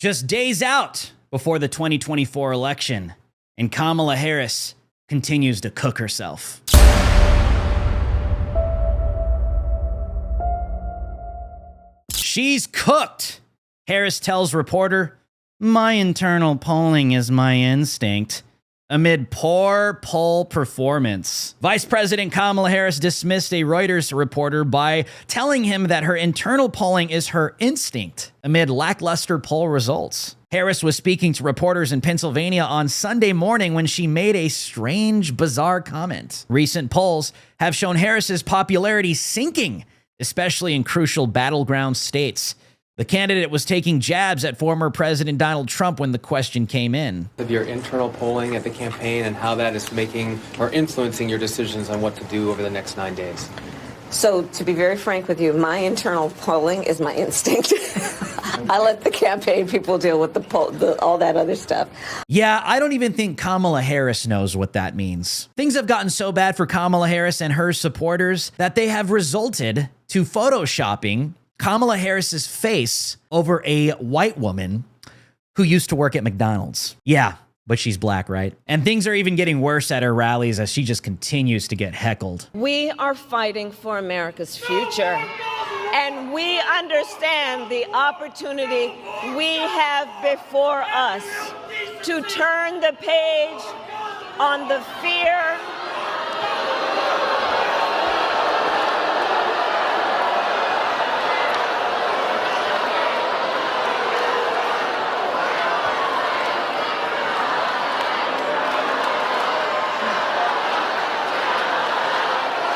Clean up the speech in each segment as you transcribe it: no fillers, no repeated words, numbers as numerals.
Just days out before the 2024 election, and Kamala Harris continues to cook herself. She's cooked. Harris tells reporter, "My internal polling is my instinct," amid poor poll performance. Vice President Kamala Harris dismissed a Reuters reporter by telling him that her internal polling is her instinct amid lackluster poll results. Harris was speaking to reporters in Pennsylvania on Sunday morning when she made a strange, bizarre comment. Recent polls have shown Harris's popularity sinking, especially in crucial battleground states. The candidate was taking jabs at former President Donald Trump when the question came in. Of your internal polling at the campaign and how that is making or influencing your decisions on what to do over the next 9 days. So, to be very frank with you, my internal polling is my instinct. I let the campaign people deal with all that other stuff. Yeah, I don't even think Kamala Harris knows what that means. Things have gotten so bad for Kamala Harris and her supporters that they have resulted to photoshopping Kamala Harris's face over a white woman who used to work at McDonald's. Yeah, but she's black, right? And things are even getting worse at her rallies as she just continues to get heckled. We are fighting for America's future, and we understand the opportunity we have before us to turn the page on the fear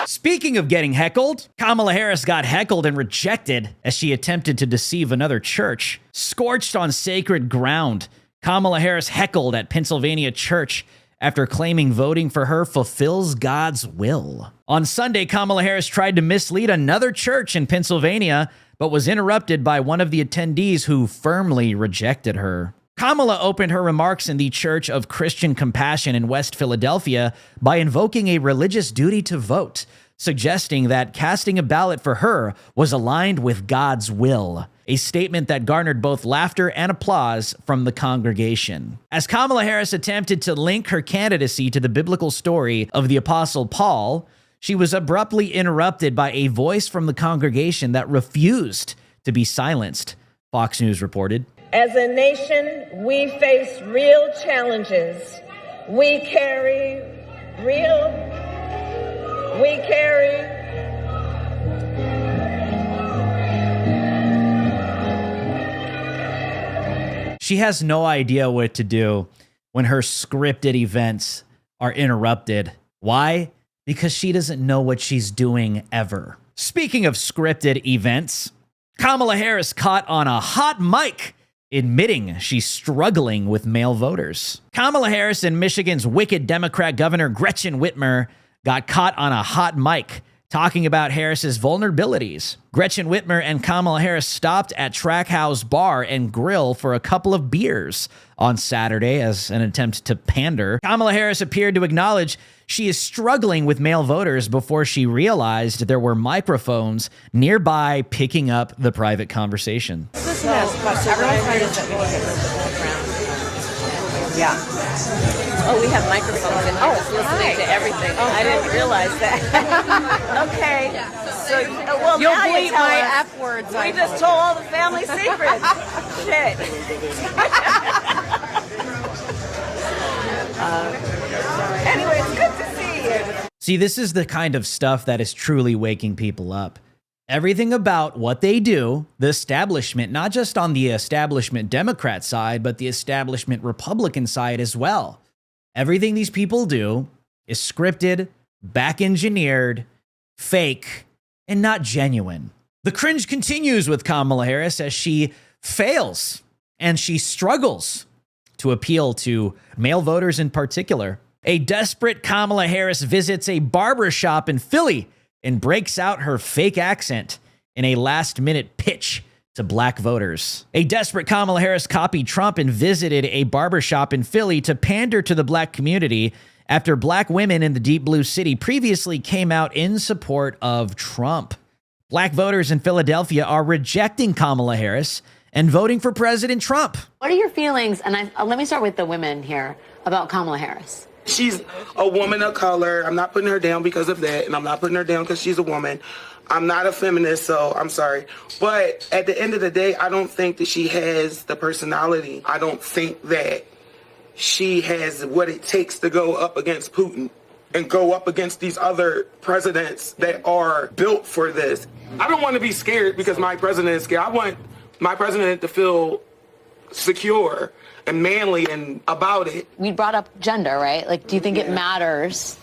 Speaking of getting heckled, Kamala Harris got heckled and rejected as she attempted to deceive another church. Scorched on sacred ground, Kamala Harris heckled at Pennsylvania church after claiming voting for her fulfills God's will. On Sunday, Kamala Harris tried to mislead another church in Pennsylvania, but was interrupted by one of the attendees who firmly rejected her. Kamala opened her remarks in the Church of Christian Compassion in West Philadelphia by invoking a religious duty to vote, suggesting that casting a ballot for her was aligned with God's will, a statement that garnered both laughter and applause from the congregation. As Kamala Harris attempted to link her candidacy to the biblical story of the Apostle Paul, she was abruptly interrupted by a voice from the congregation that refused to be silenced, Fox News reported. As a nation, we face real challenges. We carry. She has no idea what to do when her scripted events are interrupted. Why? Because she doesn't know what she's doing ever. Speaking of scripted events, Kamala Harris caught on a hot mic admitting she's struggling with male voters. Kamala Harris and Michigan's wicked Democrat Governor Gretchen Whitmer got caught on a hot mic talking about Harris's vulnerabilities. Gretchen Whitmer and Kamala Harris stopped at Trackhouse Bar and Grill for a couple of beers on Saturday as an attempt to pander. Kamala Harris appeared to acknowledge she is struggling with male voters before she realized there were microphones nearby picking up the private conversation. Listen to this question. Everyone's trying to set me look at the Yeah. Oh, we have microphones in here listening to everything. I didn't realize that. Okay. So, well, You'll now you bleep tell my us. F words. We just told all the family secrets. Shit. Anyway, it's good to see you. See, this is the kind of stuff that is truly waking people up. Everything about what they do, the establishment, not just on the establishment Democrat side, but the establishment Republican side as well. Everything these people do is scripted, back-engineered, fake, and not genuine. The cringe continues with Kamala Harris as she fails and she struggles to appeal to male voters in particular. A desperate Kamala Harris visits a barber shop in Philly and breaks out her fake accent in a last-minute pitch to black voters. A desperate Kamala Harris copied Trump and visited a barbershop in Philly to pander to the black community after black women in the deep blue city previously came out in support of Trump. Black voters in Philadelphia are rejecting Kamala Harris and voting for President Trump. What are your feelings, and let me start with the women here, about Kamala Harris? She's a woman of color. I'm not putting her down because of that, and I'm not putting her down because she's a woman. I'm not a feminist, so I'm sorry. But at the end of the day, I don't think that she has the personality. I don't think that she has what it takes to go up against Putin and go up against these other presidents that are built for this. I don't want to be scared because my president is scared. I want my president to feel secure and manly and about it. We brought up gender, right? Like, do you think it matters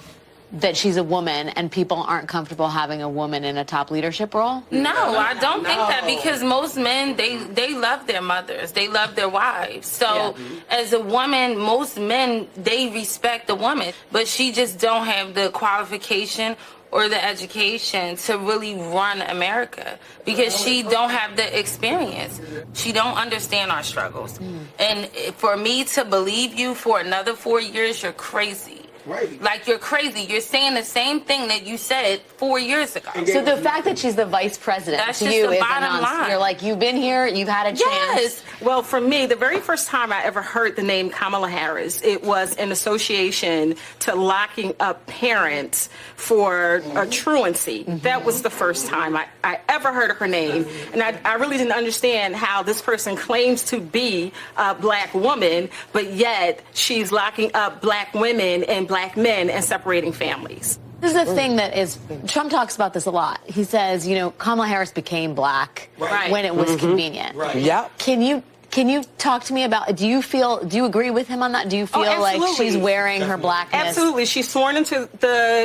that she's a woman and people aren't comfortable having a woman in a top leadership role? No, I don't think that, because most men, they love their mothers. They love their wives. So as a woman, most men, they respect the woman, but she just don't have the qualification or the education to really run America, because she don't have the experience. She don't understand our struggles. And for me to believe you for another 4 years, you're crazy. Right. Like, you're crazy. You're saying the same thing that you said 4 years ago. So the fact that she's the vice president That's to just you the is bottom line. You're like, you've been here, you've had a chance. Yes. Well, for me, the very first time I ever heard the name Kamala Harris, it was in association to locking up parents for truancy. That was the first time I ever heard of her name. And I really didn't understand how this person claims to be a black woman, but yet she's locking up black women and black men and separating families. This is the thing that is, Trump talks about this a lot. He says, you know, Kamala Harris became black when it was convenient. Right. Yep. Can you talk to me about, do you agree with him on that? Do you feel like she's wearing her blackness? Absolutely. She's sworn into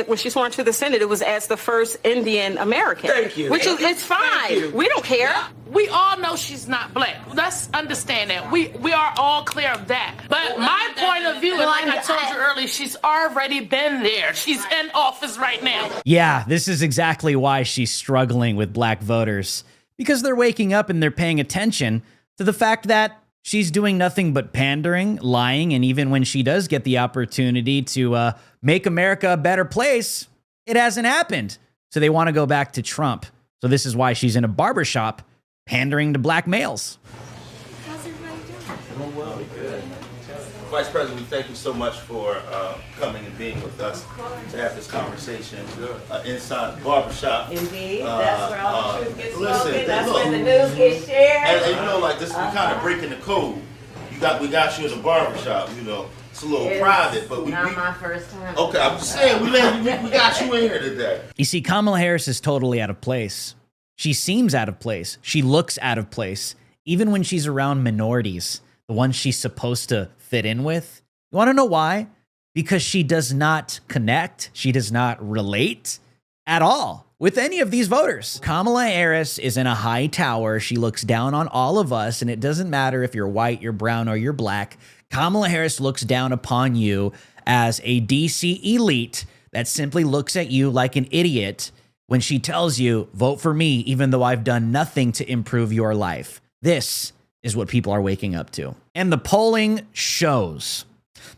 when she sworn to the Senate, it was as the first Indian American. Thank you. Which is, it's fine. We don't care. We all know she's not black. Let's understand that. We are all clear of that. But my point of view, and like I told you earlier, she's already been there. She's in office right now. Yeah, this is exactly why she's struggling with black voters, because they're waking up and they're paying attention to the fact that she's doing nothing but pandering, lying, and even when she does get the opportunity to make America a better place, it hasn't happened. So they want to go back to Trump. So this is why she's in a barbershop pandering to black males. How's everybody doing? Well, good. Vice President, we thank you so much for coming and being with us to have this conversation inside the barbershop. Indeed, that's where all the truth gets Listen, spoken. That's look, when the news gets shared. and you know, like this, we kind of breaking the code. We got you in the barbershop. You know, it's a little private, but Not my first time. Okay, I'm just saying, we got you in here today. You see, Kamala Harris is totally out of place. She seems out of place. She looks out of place, even when she's around minorities, the ones she's supposed to fit in with. You want to know why? Because she does not connect. She does not relate at all with any of these voters. Kamala Harris is in a high tower. She looks down on all of us, and it doesn't matter if you're white, you're brown, or you're black. Kamala Harris looks down upon you as a DC elite that simply looks at you like an idiot when she tells you, vote for me, even though I've done nothing to improve your life. This is what people are waking up to. And the polling shows.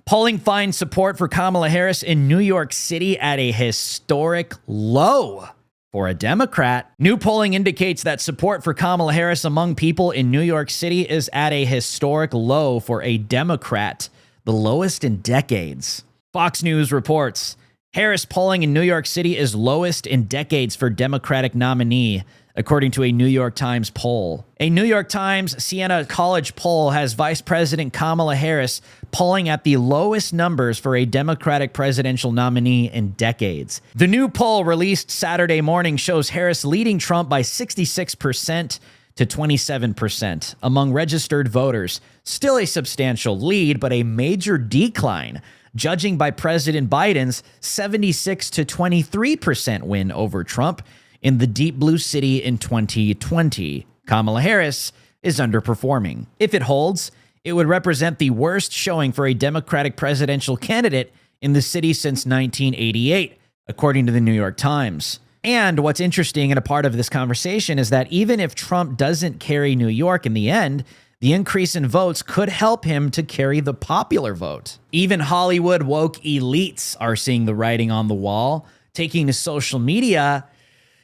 Polling finds support for Kamala Harris in New York City at a historic low for a Democrat. New polling indicates that support for Kamala Harris among people in New York City is at a historic low for a Democrat, the lowest in decades. Fox News reports Harris polling in New York City is lowest in decades for Democratic nominee, according to a New York Times poll. A New York Times Siena College poll has Vice President Kamala Harris polling at the lowest numbers for a Democratic presidential nominee in decades. The new poll released Saturday morning shows Harris leading Trump by 66% to 27% among registered voters. Still a substantial lead, but a major decline, judging by President Biden's 76 to 23% win over Trump in the deep blue city in 2020. Kamala Harris is underperforming. If it holds, it would represent the worst showing for a Democratic presidential candidate in the city since 1988, according to the New York Times. And what's interesting and a part of this conversation is that even if Trump doesn't carry New York in the end, the increase in votes could help him to carry the popular vote. Even Hollywood woke elites are seeing the writing on the wall, taking to social media,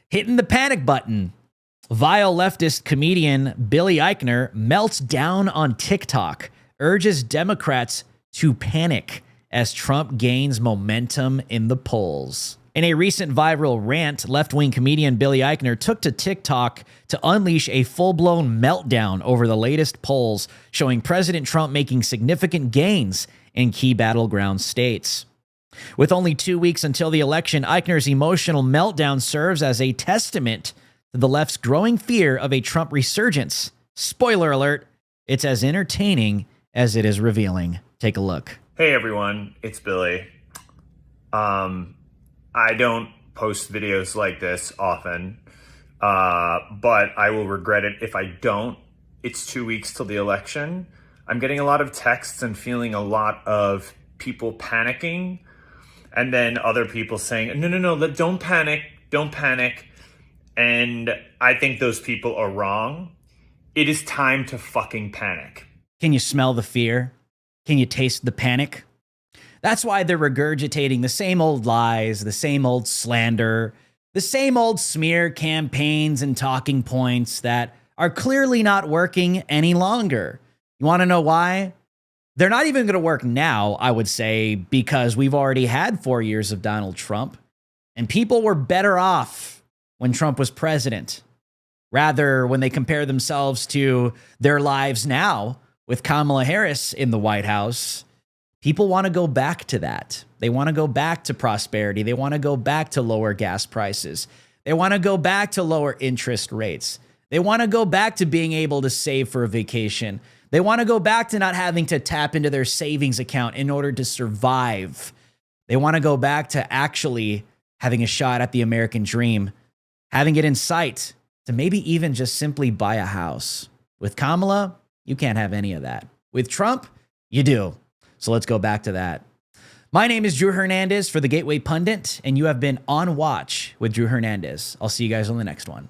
hitting the panic button. Vile leftist comedian Billy Eichner melts down on TikTok, urges Democrats to panic as Trump gains momentum in the polls. In a recent viral rant, left-wing comedian Billy Eichner took to TikTok to unleash a full-blown meltdown over the latest polls showing President Trump making significant gains in key battleground states. With only 2 weeks until the election, Eichner's emotional meltdown serves as a testament to the left's growing fear of a Trump resurgence. Spoiler alert, it's as entertaining as it is revealing. Take a look. Hey everyone, it's Billy. I don't post videos like this often, but I will regret it if I don't. It's 2 weeks till the election. I'm getting a lot of texts and feeling a lot of people panicking, and then other people saying, no, don't panic. And I think those people are wrong. It is time to fucking panic. Can you smell the fear? Can you taste the panic? That's why they're regurgitating the same old lies, the same old slander, the same old smear campaigns and talking points that are clearly not working any longer. You want to know why? They're not even going to work now, I would say, because we've already had 4 years of Donald Trump, and people were better off when Trump was president. Rather, when they compare themselves to their lives now with Kamala Harris in the White House, people want to go back to that. They want to go back to prosperity. They want to go back to lower gas prices. They want to go back to lower interest rates. They want to go back to being able to save for a vacation. They want to go back to not having to tap into their savings account in order to survive. They want to go back to actually having a shot at the American dream, having it in sight to maybe even just simply buy a house. With Kamala, you can't have any of that. With Trump, you do. So let's go back to that. My name is Drew Hernandez for the Gateway Pundit, and you have been on watch with Drew Hernandez. I'll see you guys on the next one.